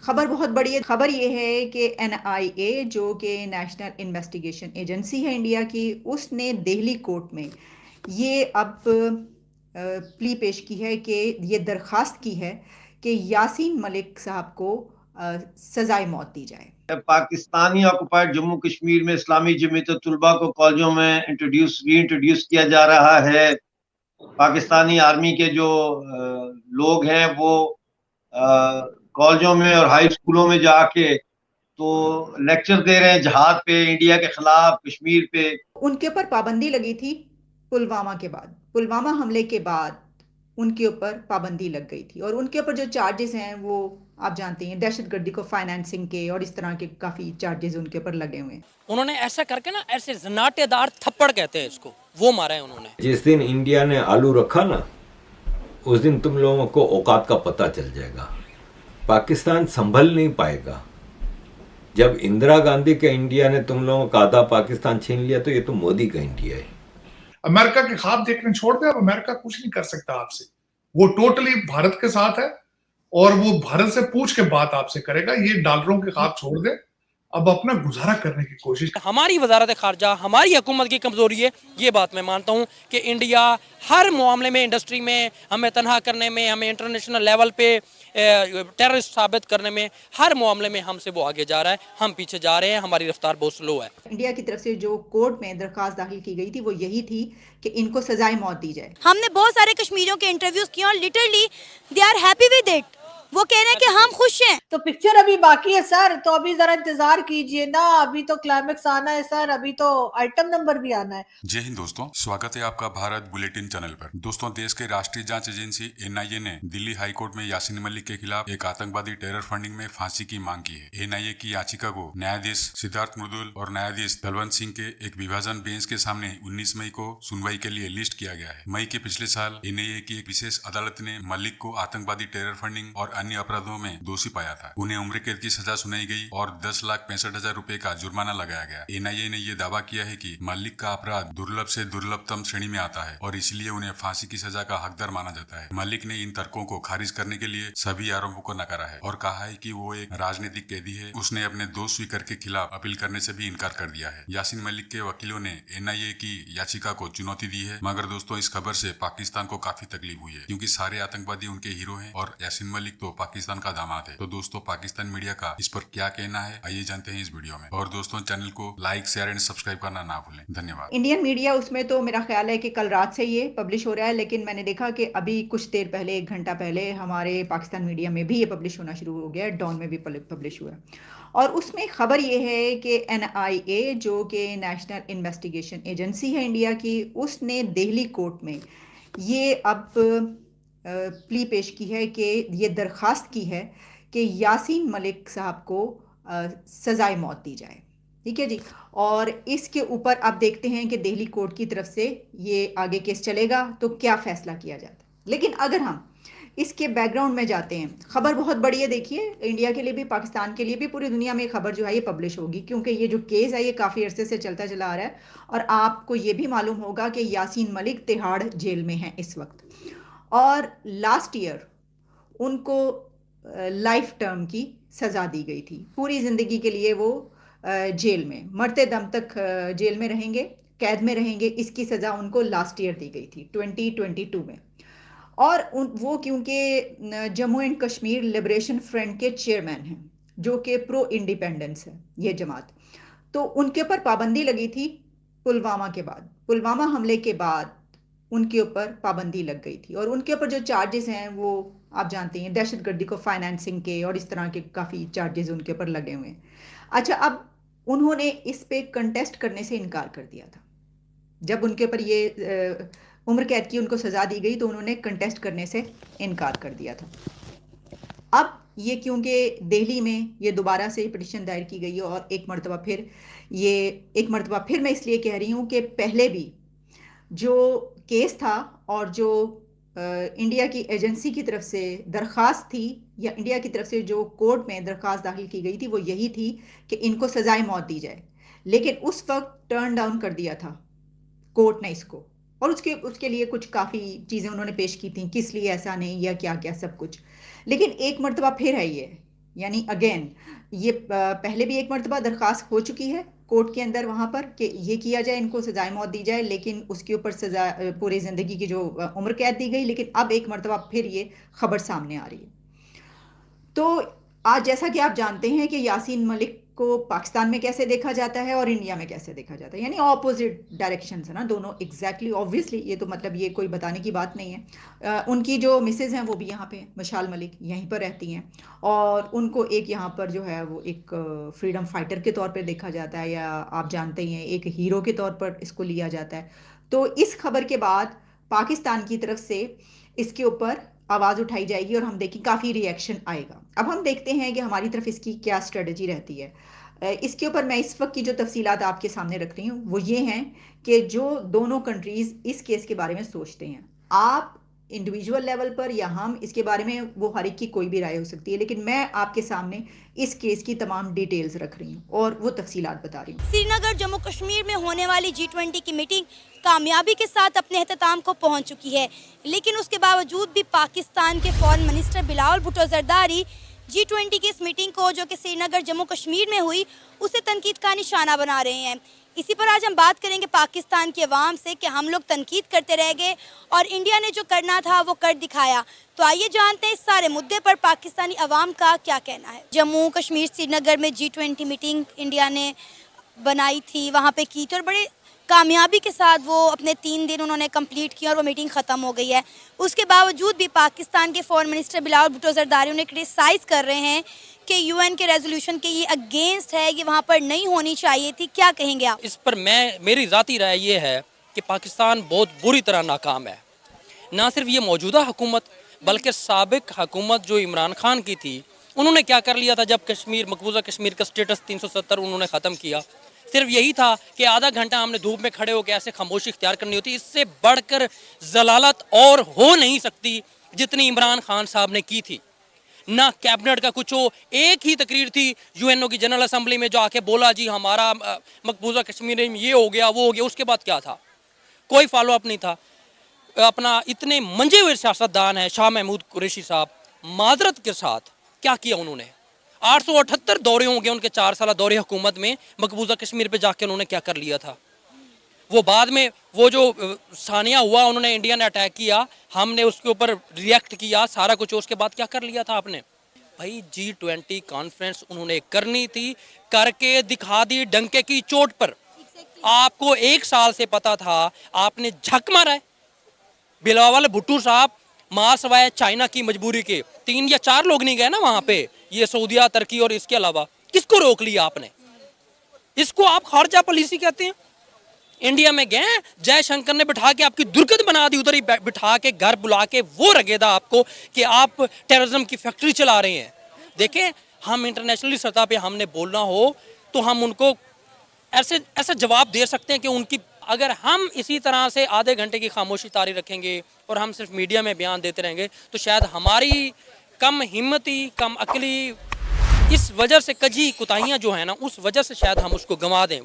खबर बहुत बड़ी है। खबर ये है कि एनआईए जो कि नेशनल इन्वेस्टिगेशन एजेंसी है इंडिया की, उसने दिल्ली कोर्ट में ये अब प्ली पेश की है कि ये दरख्वास्त की है कि यासीन मलिक साहब को सजाए मौत दी जाए। पाकिस्तानी ऑक्युपाइड जम्मू कश्मीर में इस्लामी जमीयत तुलबा को कॉलेजों में री इंट्रोड्यूस किया जा रहा है। पाकिस्तानी आर्मी के जो लोग हैं वो कॉलेजों में और हाई स्कूलों में जाके तो लेक्चर दे रहे हैं जहाद पे, इंडिया के खिलाफ, कश्मीर पे। उनके ऊपर पाबंदी लगी थी पुलवामा के बाद, पुलवामा हमले के बाद उनके ऊपर पाबंदी लग गई थी और उनके ऊपर जो चार्जेस हैं वो आप जानते हैं, दहशतगर्दी को फाइनेंसिंग के और इस तरह के काफ़ी चार्जेस उनके ऊपर लगे हुए हैं। उन्होंने ऐसा करके ना, ऐसे जनाटेदार थप्पड़ कहते हैं इसको, वो मारा है उन्होंने। जिस दिन इंडिया ने आलू रखा ना, उस दिन तुम लोगों को औकात का पता चल जाएगा। पाकिस्तान संभल नहीं पाएगा। जब इंदिरा गांधी के इंडिया ने तुम लोगों का आधा पाकिस्तान छीन लिया, तो ये तो मोदी का इंडिया है। अमेरिका के ख्वाब देखने छोड़ दे, अब अमेरिका कुछ नहीं कर सकता आपसे। वो टोटली भारत के साथ है और वो भारत से पूछ के बात आपसे करेगा। ये डॉलरों के ख्वाब छोड़ दे, अब अपना गुजारा करने की कोशिश। हमारी वजारत खारजा, हमारी हुकूमत की कमजोरी है, ये बात मैं मानता हूँ कि इंडिया हर मामले में, इंडस्ट्री में हमें तनहा करने में, हमें इंटरनेशनल लेवल पे टेररिस्ट साबित करने में, हर मामले में हमसे वो आगे जा रहा है, हम पीछे जा रहे हैं, हमारी रफ्तार बहुत स्लो है। इंडिया की तरफ से जो कोर्ट में दरखास्त दाखिल की गई थी वो यही थी कि इनको सजाए मौत दी जाए। हमने बहुत सारे कश्मीरियों के इंटरव्यूज किए और literally they are happy with it. वो कह रहे हैं कि हम खुश हैं। तो पिक्चर अभी बाकी है सर, तो अभी जरा इंतजार कीजिए ना। अभी तो क्लाइमेक्स आना है सर, अभी तो आइटम नंबर भी आना है। जय हिंद दोस्तों, स्वागत है आपका भारत बुलेटिन चैनल पर। दोस्तों, देश के राष्ट्रीय जांच एजेंसी एनआईए ने दिल्ली हाई कोर्ट में यासीन मलिक के खिलाफ एक आतंकवादी टेरर फंडिंग में फांसी की मांग की है। एनआईए की याचिका को न्यायाधीश सिद्धार्थ मृदुल और न्यायाधीश बलवंत सिंह के एक विभाजन बेंच के सामने 19 मई को सुनवाई के लिए लिस्ट किया गया है। मई के पिछले साल एनआईए की एक विशेष अदालत ने मलिक को आतंकवादी टेरर फंडिंग और अन्य अपराधों में दोषी पाया था। उन्हें उम्र कैद की सजा सुनाई गई और 10,65,000 रुपए का जुर्माना लगाया गया। एनआईए ने यह दावा किया है कि मलिक का अपराध दुर्लभ से दुर्लभतम श्रेणी में आता है और इसलिए उन्हें फांसी की सजा का हकदार माना जाता है। मलिक ने इन तर्कों को खारिज करने के लिए सभी आरोपों को नकारा है और कहा है कि वो एक राजनीतिक कैदी है। उसने अपने दोष स्वीकार के खिलाफ अपील करने से भी इनकार कर दिया है। यासीन मलिक के वकीलों ने एनआईए की याचिका को चुनौती दी है, मगर दोस्तों इस खबर से पाकिस्तान को काफी तकलीफ हुई है क्योंकि सारे आतंकवादी उनके हीरो हैं और यासीन मलिक तो पाकिस्तान का दामाद है। तो दोस्तों, पाकिस्तान मीडिया का इस पर क्या कहना है, आइए जानते हैं इस वीडियो में। और दोस्तों, चैनल को लाइक, शेयर एंड सब्सक्राइब करना ना भूलें। धन्यवाद। इंडियन मीडिया उसमें तो मेरा ख्याल है कि कल रात से ये पब्लिश हो रहा है, लेकिन मैंने देखा कि अभी कुछ देर पहले, 1 घंटा पहले हमारे पाकिस्तान मीडिया में भी ये पब्लिश होना शुरू हो गया है, डॉन में भी पब्लिश हुआ है। और उसमें खबर ये है कि एनआईए जो कि नेशनल इन्वेस्टिगेशन एजेंसी है इंडिया की, उसने दिल्ली कोर्ट में ये अब प्ली पेश की है कि ये दरख्वास्त की है कि यासीन मलिक साहब को सजाए मौत दी जाए। ठीक है जी। और इसके ऊपर अब देखते हैं कि दिल्ली कोर्ट की तरफ से ये आगे केस चलेगा तो क्या फैसला किया जाता है। लेकिन अगर हम इसके बैकग्राउंड में जाते हैं, खबर बहुत बड़ी है। देखिए, इंडिया के लिए भी, पाकिस्तान के लिए भी, पूरी दुनिया में खबर जो है ये पब्लिश होगी क्योंकि ये जो केस है ये काफ़ी अरसे से चलता चला आ रहा है। और आपको ये भी मालूम होगा कि यासीन मलिक तिहाड़ जेल में हैं इस वक्त, और लास्ट ईयर उनको लाइफ टर्म की सज़ा दी गई थी। पूरी ज़िंदगी के लिए वो जेल में, मरते दम तक जेल में रहेंगे, कैद में रहेंगे। इसकी सज़ा उनको लास्ट ईयर दी गई थी 2022 में। और वो क्योंकि Jammu and Kashmir liberation front के चेयरमैन हैं, जो कि प्रो इंडिपेंडेंस है ये जमात, तो उनके ऊपर पाबंदी लगी थी पुलवामा के बाद, पुलवामा हमले के बाद उनके ऊपर पाबंदी लग गई थी और उनके ऊपर जो चार्जेस हैं वो आप जानते हैं, दहशतगर्दी को फाइनेंसिंग के और इस तरह के काफ़ी चार्जेस उनके ऊपर लगे हुए हैं। अच्छा, अब उन्होंने इस पे कंटेस्ट करने से इनकार कर दिया था। जब उनके ऊपर ये उम्र कैद की उनको सज़ा दी गई तो उन्होंने कंटेस्ट करने से इनकार कर दिया था। अब ये क्योंकि दिल्ली में ये दोबारा से पिटीशन दायर की गई है और एक मरतबा फिर मैं इसलिए कह रही हूँ कि पहले भी जो केस था और जो इंडिया की एजेंसी की तरफ से दरख्वास्त थी या इंडिया की तरफ से जो कोर्ट में दरख्वास्त दाखिल की गई थी वो यही थी कि इनको सजाए मौत दी जाए। लेकिन उस वक्त टर्न डाउन कर दिया था कोर्ट ने इसको, और उसके लिए कुछ काफ़ी चीज़ें उन्होंने पेश की थी, किस लिए ऐसा नहीं या क्या क्या सब कुछ। लेकिन एक मरतबा फिर है यानी अगेन ये पहले भी एक मरतबा दरख्वास्त हो चुकी है कोर्ट के अंदर वहाँ पर कि ये किया जाए, इनको सजाए मौत दी जाए, लेकिन उसके ऊपर सजा पूरी ज़िंदगी की जो उम्र कैद दी गई, लेकिन अब एक मरतबा फिर ये खबर सामने आ रही है। तो आज जैसा कि आप जानते हैं कि यासीन मलिक को पाकिस्तान में कैसे देखा जाता है और इंडिया में कैसे देखा जाता है, यानी ऑपोजिट डायरेक्शंस है ना दोनों, एग्जैक्टली ऑब्वियसली ये तो मतलब ये कोई बताने की बात नहीं है। उनकी जो मिसेज हैं वो भी यहाँ पे मशाल मलिक यहीं पर रहती हैं और उनको एक यहाँ पर जो है वो एक फ्रीडम फाइटर के तौर पर देखा जाता है, या आप जानते ही हैं एक हीरो के तौर पर इसको लिया जाता है। तो इस खबर के बाद पाकिस्तान की तरफ से इसके ऊपर आवाज़ उठाई जाएगी और हम देखें काफ़ी रिएक्शन आएगा। अब हम देखते हैं कि हमारी तरफ इसकी क्या स्ट्रेटजी रहती है। इसके ऊपर मैं इस वक्त की जो तफसीलात आपके सामने रख रही हूँ वो ये हैं कि जो दोनों कंट्रीज़ इस केस के बारे में सोचते हैं, आप इंडिविजुअल लेवल पर या हम, इसके बारे में वो हर एक की कोई भी राय हो सकती है, लेकिन मैं आपके सामने इस केस की तमाम डिटेल्स रख रही हूँ और वो तफसीलात बता रही हूँ। श्रीनगर जम्मू कश्मीर में होने वाली G20 की मीटिंग कामयाबी के साथ अपने अख्ताम को पहुंच चुकी है, लेकिन उसके बावजूद भी पाकिस्तान के foreign minister Bilawal Bhutto Zardari G20 की इस मीटिंग को जो कि श्रीनगर जम्मू कश्मीर में हुई उसे तनकीद का निशाना बना रहे हैं। इसी पर आज हम बात करेंगे पाकिस्तान की अवाम से कि हम लोग तनकीद करते रह गए और इंडिया ने जो करना था वो कर दिखाया। तो आइए जानते हैं इस सारे मुद्दे पर पाकिस्तानी अवाम का क्या कहना है। जम्मू कश्मीर श्रीनगर में G20 मीटिंग इंडिया ने बनाई थी, वहाँ पे की थी और बड़े कामयाबी के साथ वो अपने 3 दिन उन्होंने कंप्लीट किया और वो मीटिंग ख़त्म हो गई है। उसके बावजूद भी पाकिस्तान के फॉरेन मिनिस्टर बिलावल भुट्टो जरदारी उन्हें क्रिटिसाइज़ कर रहे हैं कि यूएन के रेजोल्यूशन के ये अगेंस्ट है, ये वहाँ पर नहीं होनी चाहिए थी। क्या कहेंगे आप इस पर? मेरी ज़ाती राय ये है कि पाकिस्तान बहुत बुरी तरह नाकाम है। ना सिर्फ ये मौजूदा हुकूमत बल्कि साबिक हुकूमत जो इमरान खान की थी, उन्होंने क्या कर लिया था जब मकबूजा कश्मीर का स्टेटस 370 उन्होंने ख़त्म किया। सिर्फ यही था कि आधा घंटा हमने धूप में खड़े होकर ऐसे खामोशी इख्तियार करनी होती। इससे बढ़कर जलालत और हो नहीं सकती जितनी इमरान खान साहब ने की थी। ना कैबिनेट का कुछ हो, एक ही तकरीर थी यूएनओ की जनरल असेंबली में जो आके बोला जी हमारा मकबूजा कश्मीर में ये हो गया वो हो गया। उसके बाद क्या था? कोई फॉलो अप नहीं था। अपना इतने मंजे हुए सियासतदान है शाह महमूद कुरैशी साहब, मादरत के साथ क्या किया उन्होंने? 878 दौरे होंगे उनके 4 साल दौरे हुकूमत में। मकबूजा कश्मीर पे जाके उन्होंने क्या कर लिया था? वो बाद में वो जो सानिया हुआ, उन्होंने इंडिया ने अटैक किया, हमने उसके ऊपर रिएक्ट किया, सारा कुछ। उसके बाद क्या कर लिया था आपने? भाई G20 कॉन्फ्रेंस उन्होंने करनी थी, करके दिखा दी डंके की चोट पर। आपको 1 साल से पता था, आपने झक मारा है। बिलावल भुट्टो साहब मां सवाए चाइना की मजबूरी के 3 या 4 लोग नहीं गए ना वहां पे, ये सऊदिया, तुर्की और इसके अलावा किसको रोक लिया आपने? इसको आप खारजा पॉलिसी कहते हैं। इंडिया में गए, जयशंकर ने बिठा के आपकी दुर्गत बना दी, उधर ही बिठा के घर बुला के वो रगेदा आपको कि आप टेररिज्म की फैक्ट्री चला रहे हैं। देखें, हम इंटरनेशनली सतह पे हमने बोलना हो तो हम उनको ऐसा जवाब दे सकते हैं कि उनकी, अगर हम इसी तरह से आधे घंटे की खामोशी तारी रखेंगे और हम सिर्फ मीडिया में बयान देते रहेंगे तो शायद हमारी कम हिम्मती, कम अकली, इस वजह से कजी कुताहियाँ जो है ना, उस वजह से शायद हम उसको गंवा दें।